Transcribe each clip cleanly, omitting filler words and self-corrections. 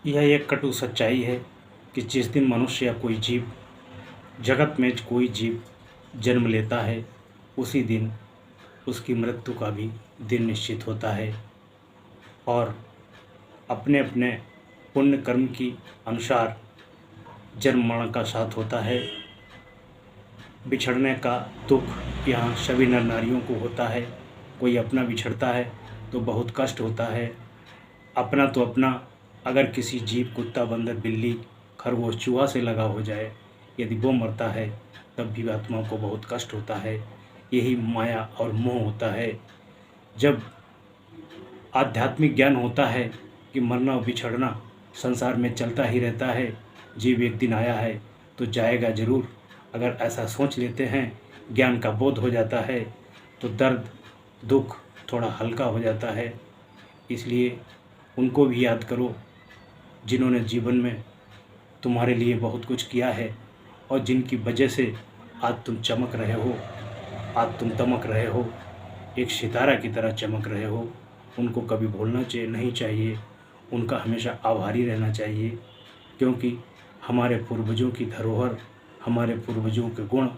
यह एक कटु सच्चाई है कि जिस दिन मनुष्य या कोई जीव जगत में कोई जीव जन्म लेता है उसी दिन उसकी मृत्यु का भी दिन निश्चित होता है और अपने अपने पुण्य कर्म की अनुसार जन्म मरण का साथ होता है। बिछड़ने का दुख यहाँ सभी नर नारियों को होता है। कोई अपना बिछड़ता है तो बहुत कष्ट होता है। अपना तो अपना, अगर किसी जीव, कुत्ता, बंदर, बिल्ली, खरगोश, चूहा से लगा हो जाए, यदि वो मरता है तब भी आत्मा को बहुत कष्ट होता है। यही माया और मोह होता है। जब आध्यात्मिक ज्ञान होता है कि मरना और बिछड़ना संसार में चलता ही रहता है, जीव एक दिन आया है तो जाएगा ज़रूर, अगर ऐसा सोच लेते हैं, ज्ञान का बोध हो जाता है तो दर्द दुख थोड़ा हल्का हो जाता है। इसलिए उनको भी याद करो जिन्होंने जीवन में तुम्हारे लिए बहुत कुछ किया है और जिनकी वजह से आज तुम चमक रहे हो, आज तुम दमक रहे हो, एक सितारा की तरह चमक रहे हो। उनको कभी भूलना नहीं चाहिए, उनका हमेशा आभारी रहना चाहिए, क्योंकि हमारे पूर्वजों की धरोहर, हमारे पूर्वजों के गुण,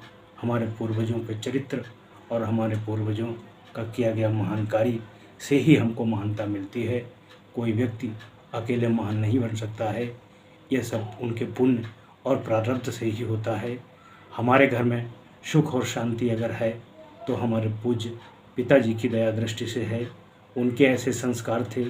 हमारे पूर्वजों के चरित्र और हमारे पूर्वजों का किया गया महान कार्य से ही हमको महानता मिलती है। कोई व्यक्ति अकेले महान नहीं बन सकता है। यह सब उनके पुण्य और प्रारब्ध से ही होता है। हमारे घर में सुख और शांति अगर है तो हमारे पूज्य पिताजी की दया दृष्टि से है। उनके ऐसे संस्कार थे,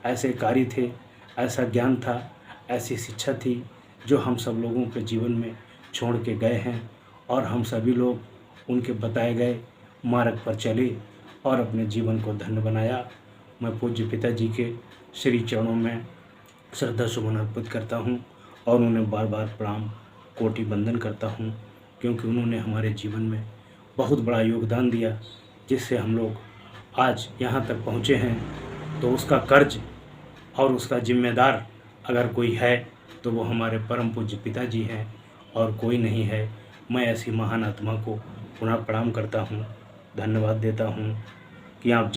ऐसे कार्य थे, ऐसा ज्ञान था, ऐसी शिक्षा थी जो हम सब लोगों के जीवन में छोड़ के गए हैं और हम सभी लोग उनके बताए गए मार्ग पर चले और अपने जीवन को धन्य बनाया। मैं पूज्य पिताजी के श्री चरणों में श्रद्धा सुमन अर्पित करता हूँ और उन्हें बार बार प्रणाम कोटि बंदन करता हूँ, क्योंकि उन्होंने हमारे जीवन में बहुत बड़ा योगदान दिया, जिससे हम लोग आज यहाँ तक पहुँचे हैं। तो उसका कर्ज और उसका जिम्मेदार अगर कोई है तो वो हमारे परम पूज्य पिताजी हैं और कोई नहीं है। मैं ऐसी महान आत्मा को पुनः प्रणाम करता हूँ, धन्यवाद देता हूँ कि आप